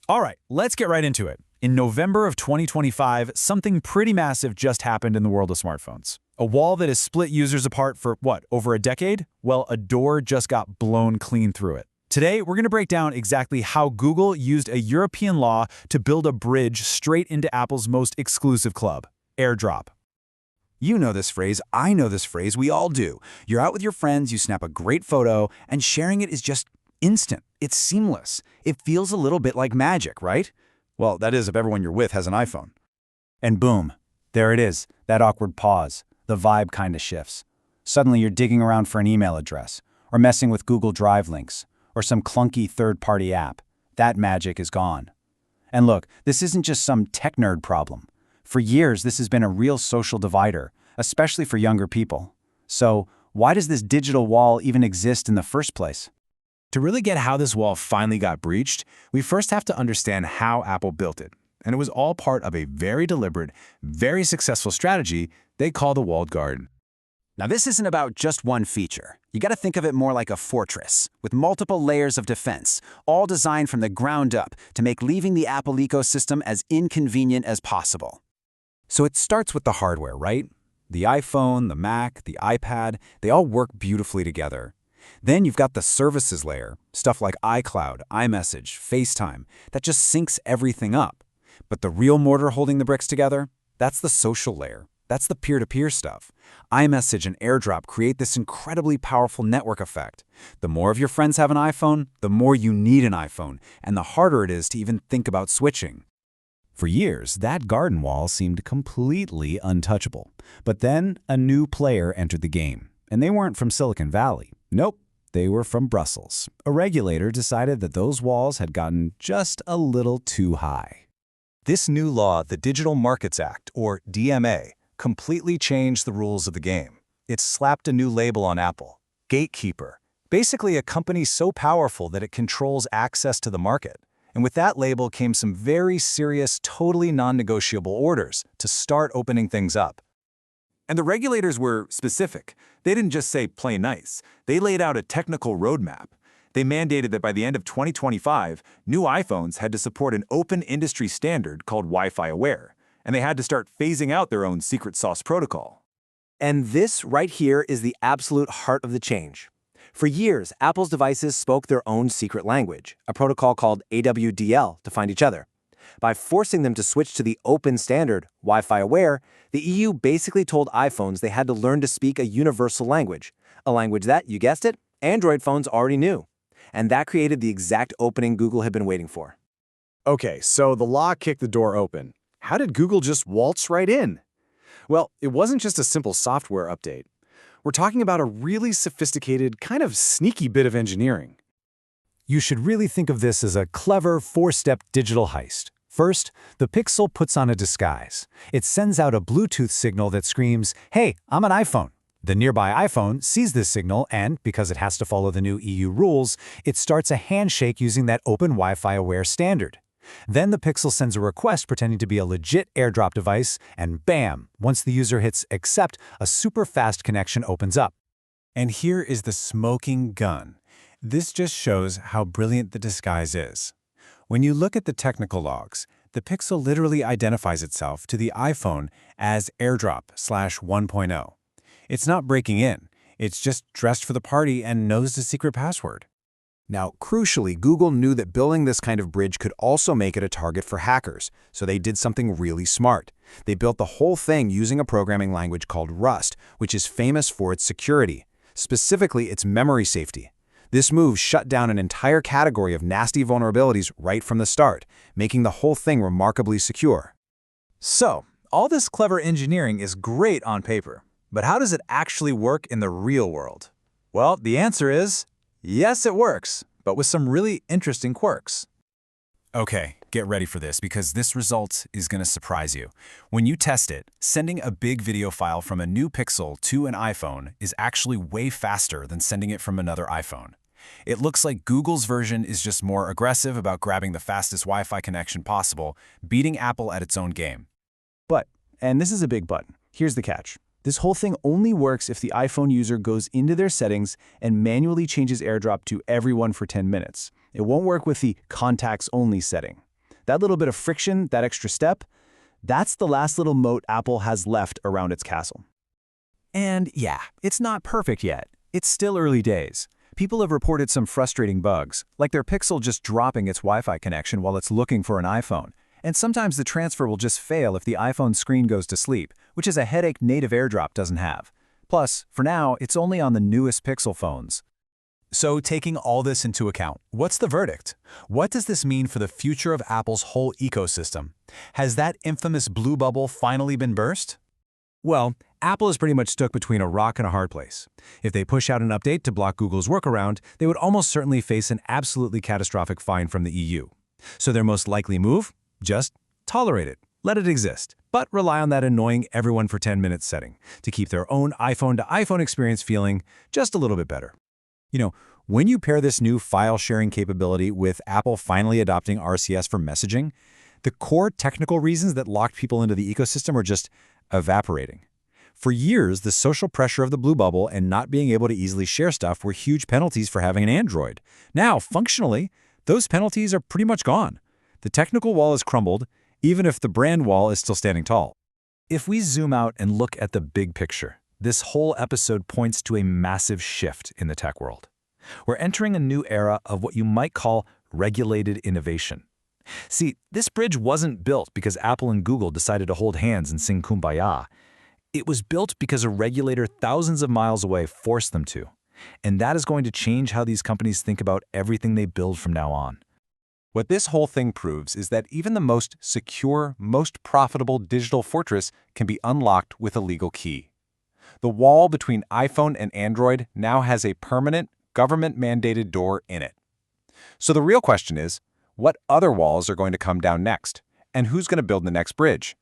All right, let's get right into it. In November of 2025, something pretty massive just happened in the world of smartphones. A wall that has split users apart for, what, over a decade? Well, a door just got blown clean through it. Today, we're going to break down exactly how Google used a European law to build a bridge straight into Apple's most exclusive club, AirDrop. You know this phrase, I know this phrase, we all do. You're out with your friends, you snap a great photo, and sharing it is just instant. It's seamless. It feels a little bit like magic, right? Well, that is if everyone you're with has an iPhone. And boom, there it is, that awkward pause. The vibe kinda shifts. Suddenly you're digging around for an email address, or messing with Google Drive links, or some clunky third-party app. That magic is gone. And look, this isn't just some tech nerd problem. For years, this has been a real social divider, especially for younger people. So, why does this digital wall even exist in the first place? To really get how this wall finally got breached, we first have to understand how Apple built it. And it was all part of a very deliberate, very successful strategy they call the walled garden. Now, this isn't about just one feature. You gotta think of it more like a fortress, with multiple layers of defense, all designed from the ground up to make leaving the Apple ecosystem as inconvenient as possible. So it starts with the hardware, right? The iPhone, the Mac, the iPad, they all work beautifully together. Then you've got the services layer, stuff like iCloud, iMessage, FaceTime, that just syncs everything up. But the real mortar holding the bricks together, that's the social layer. That's the peer-to-peer stuff. iMessage and AirDrop create this incredibly powerful network effect. The more of your friends have an iPhone, the more you need an iPhone, and the harder it is to even think about switching. For years, that garden wall seemed completely untouchable. But then a new player entered the game. And they weren't from Silicon Valley. Nope, they were from Brussels. A regulator decided that those walls had gotten just a little too high. This new law, the Digital Markets Act, or DMA, completely changed the rules of the game. It slapped a new label on Apple, Gatekeeper, basically a company so powerful that it controls access to the market. And with that label came some very serious, totally non-negotiable orders to start opening things up. And the regulators were specific. They didn't just say play nice. They laid out a technical roadmap. They mandated that by the end of 2025, new iPhones had to support an open industry standard called Wi-Fi Aware, and they had to start phasing out their own secret sauce protocol. And this right here is the absolute heart of the change. For years, Apple's devices spoke their own secret language, a protocol called AWDL, to find each other. By forcing them to switch to the open standard, Wi-Fi Aware, the EU basically told iPhones they had to learn to speak a universal language, a language that, you guessed it, Android phones already knew. And that created the exact opening Google had been waiting for. Okay, so the law kicked the door open. How did Google just waltz right in? Well, it wasn't just a simple software update. We're talking about a really sophisticated, kind of sneaky bit of engineering. You should really think of this as a clever four-step digital heist. First, the Pixel puts on a disguise. It sends out a Bluetooth signal that screams, "Hey, I'm an iPhone." The nearby iPhone sees this signal and, because it has to follow the new EU rules, it starts a handshake using that open Wi-Fi Aware standard. Then the Pixel sends a request pretending to be a legit AirDrop device, and bam! Once the user hits accept, a super fast connection opens up. And here is the smoking gun. This just shows how brilliant the disguise is. When you look at the technical logs, the Pixel literally identifies itself to the iPhone as AirDrop/1.0. It's not breaking in. It's just dressed for the party and knows the secret password. Now, crucially, Google knew that building this kind of bridge could also make it a target for hackers, so they did something really smart. They built the whole thing using a programming language called Rust, which is famous for its security, specifically its memory safety. This move shut down an entire category of nasty vulnerabilities right from the start, making the whole thing remarkably secure. So, all this clever engineering is great on paper, but how does it actually work in the real world? Well, the answer is yes, it works, but with some really interesting quirks. Okay, get ready for this because this result is going to surprise you. When you test it, sending a big video file from a new Pixel to an iPhone is actually way faster than sending it from another iPhone. It looks like Google's version is just more aggressive about grabbing the fastest Wi-Fi connection possible, beating Apple at its own game. But, and this is a big but, here's the catch. This whole thing only works if the iPhone user goes into their settings and manually changes AirDrop to everyone for 10 minutes. It won't work with the contacts only setting. That little bit of friction, that extra step, that's the last little moat Apple has left around its castle. And yeah, it's not perfect yet. It's still early days. People have reported some frustrating bugs, like their Pixel just dropping its Wi-Fi connection while it's looking for an iPhone. And sometimes the transfer will just fail if the iPhone screen goes to sleep, which is a headache native AirDrop doesn't have. Plus, for now, it's only on the newest Pixel phones. So taking all this into account, what's the verdict? What does this mean for the future of Apple's whole ecosystem? Has that infamous blue bubble finally been burst? Well, Apple is pretty much stuck between a rock and a hard place. If they push out an update to block Google's workaround, they would almost certainly face an absolutely catastrophic fine from the EU. So their most likely move? Just tolerate it, let it exist, but rely on that annoying everyone for 10 minutes setting to keep their own iPhone to iPhone experience feeling just a little bit better. When you pair this new file sharing capability with Apple finally adopting RCS for messaging, the core technical reasons that locked people into the ecosystem are just evaporating. For years, the social pressure of the blue bubble and not being able to easily share stuff were huge penalties for having an Android. Now, functionally, those penalties are pretty much gone. The technical wall has crumbled, even if the brand wall is still standing tall. If we zoom out and look at the big picture, this whole episode points to a massive shift in the tech world. We're entering a new era of what you might call regulated innovation. See, this bridge wasn't built because Apple and Google decided to hold hands and sing Kumbaya. It was built because a regulator thousands of miles away forced them to. And that is going to change how these companies think about everything they build from now on. What this whole thing proves is that even the most secure, most profitable digital fortress can be unlocked with a legal key. The wall between iPhone and Android now has a permanent, government-mandated door in it. So the real question is, what other walls are going to come down next? And who's going to build the next bridge?